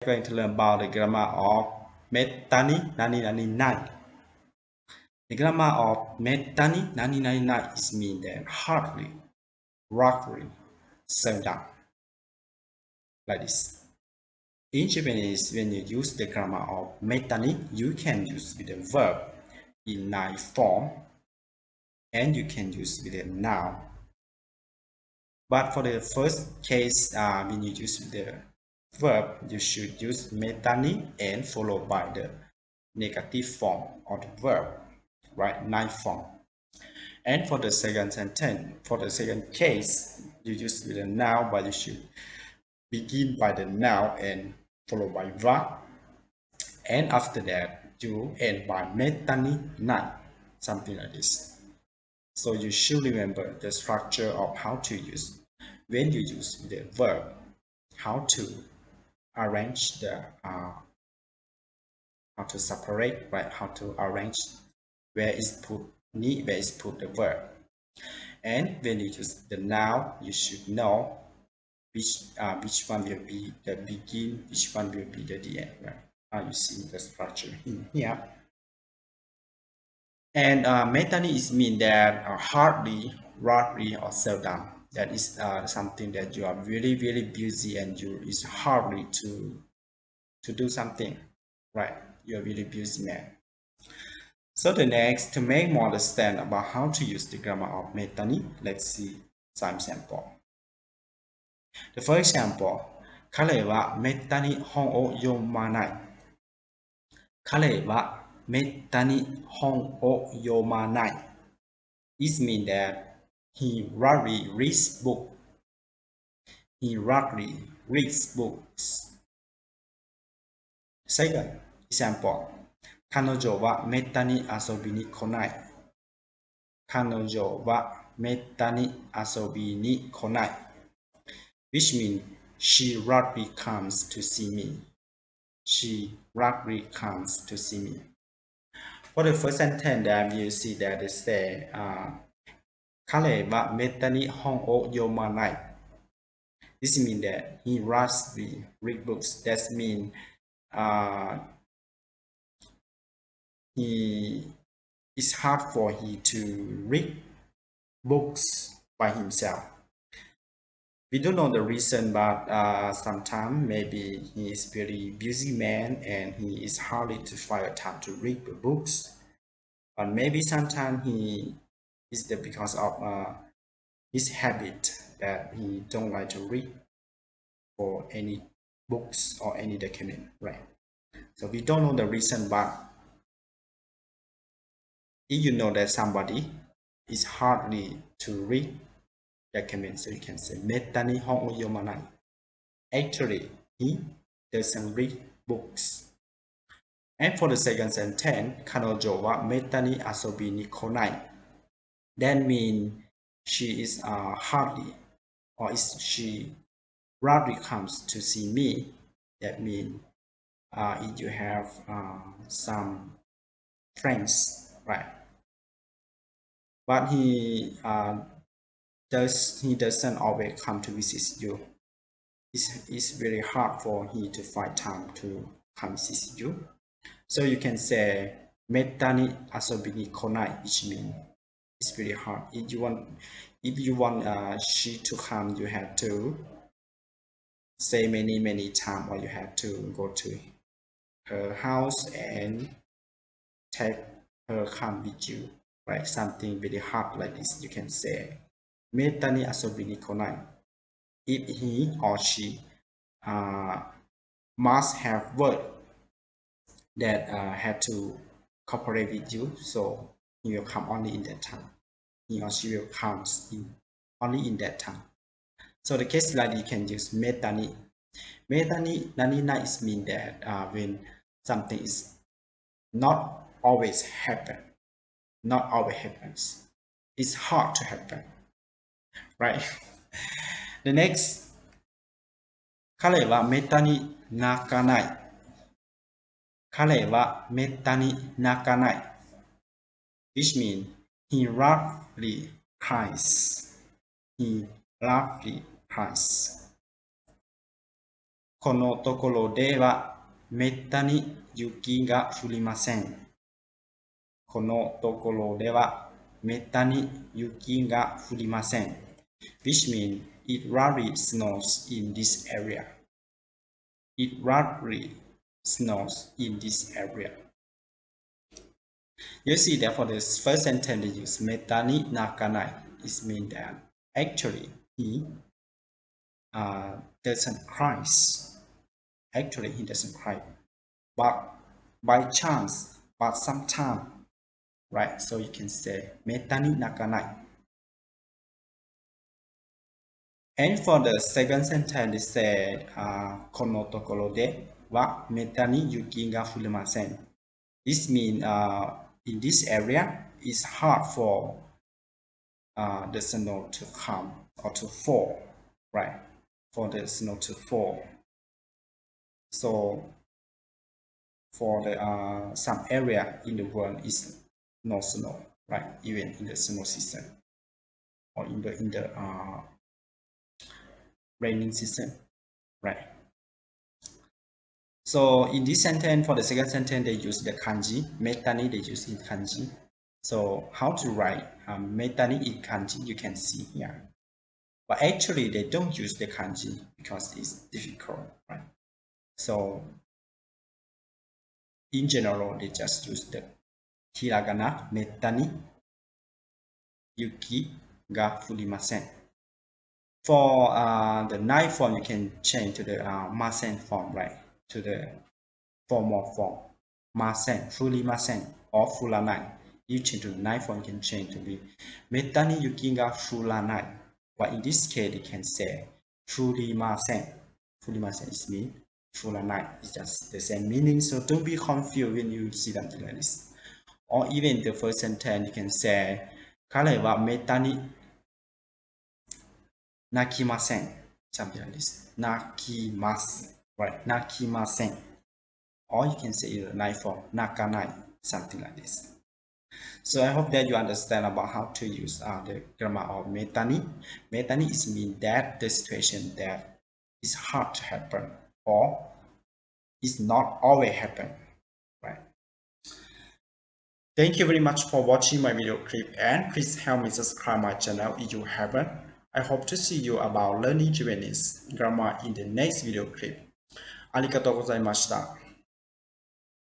going to learn about the grammar of METTANI, nani. The grammar of METTANI, nani is mean that hardly, roughly, seldom. Like this. In Japanese, when you use the grammar of METTANI, you can use with the verb in nai form, and you can use with a noun. But for the first case, when you use the verb, you should use METTANI and followed by the negative form of the verb, right? Nai form. And for the second sentence, for the second case, you use with a noun, but you should begin by the noun and followed by verb. And after that, you end by METTANI nai, something like this. So you should remember the structure of how to use when you use the verb, how to arrange the how to separate, right? How to arrange where is put ni, where is put the verb. And when you use the noun, you should know which one will be the begin, which one will be the end, right? You see the structure in here. And METTANI is mean that hardly, rarely, or seldom. That is something that you are really busy and you is hardly to do something, right? You're really busy man. So the next, to make more understand about how to use the grammar of METTANI, let's see some sample. The first example, 彼はめったに本を読まない。彼はめったに本を読まない。This means that he rarely reads books. He rarely reads books. Second example, 彼女はめったに遊びに来ない。彼女はめったに遊びに来ない。Which means she rarely comes to see me. She rarely comes to see me. For the first sentence, you see that they say, 彼はめったに本を読まない。This means that he rarely read books. That means it's hard for him to read books by himself. We don't know the reason, but sometimes maybe he is very busy man and he is hardly to find time to read the books. But maybe sometimes he is because of his habit that he don't like to read for any books or any document, right? So we don't know the reason, but if you know that somebody is hardly to read document, so you can say METTANI hongo yomanai. Actually, he doesn't read books. And for the second sentence, 彼女はめったに遊びに来ない. That means she is hardly, or is she rarely comes to see me. That means if you have some friends, right? But he doesn't always come to visit you. It's very hard for him to find time to come visit you. So you can say METTANI asobi ni konai, which means it's very hard. If you want she to come, you have to say many times, or you have to go to her house and take her come with you, right? Something very hard like this. You can say METTANI asobi ni konai. If he or she must have work that had to cooperate with you, so he will come only in that time. He or she will come only in that time. So the case like you can use METTANI. METTANI nani is mean that when something is not always happen, not always happens. It's hard to happen, right? The next, 彼はめったに泣かない。彼はめったに泣かない。Which means he rarely cries. He rarely cries. このところではめったに雪が降りません。このところではめったに雪が降りません。Which means it rarely snows in this area. It rarely snows in this area. You see that for the first sentence they use METTANI nakanai. It means that actually he doesn't cry. Actually he doesn't cry. But by chance, but sometime, right? So you can say METTANI nakanai. And for the second sentence, they say kono tokoro de wa METTANI yuki ga furimasen. This means in this area, it's hard for the snow to come or to fall, right? For the snow to fall. So for the some area in the world is no snow, right? Even in the snow season or in the raining season, right? So in this sentence, for the second sentence, they use the kanji. METTANI, they use in kanji. So how to write METTANI in kanji, you can see here. But actually, they don't use the kanji because it's difficult, right? So in general, they just use the hiragana, METTANI, yuki ga furimasen. For the nai form, you can change to the masen form, right? To the formal form. Masen, furimasen, or furanai. You change to the nai form, you can change to be METTANI yuki ga furanai. But in this case, you can say furimasen. Furimasen is mean furanai. It's just the same meaning, so don't be confused when you see something like this. Or even the first sentence, you can say kare wa METTANI nakimasen. Something like this. Nakimasu. Right? Nakimasen. Or you can say either nai form, nakanai, something like this. So I hope that you understand about how to use the grammar of METTANI. METTANI is mean that the situation that is hard to happen or is not always happen, right? Thank you very much for watching my video clip, and please help me subscribe my channel if you haven't. I hope to see you about learning Japanese grammar in the next video clip. ありがとうございました。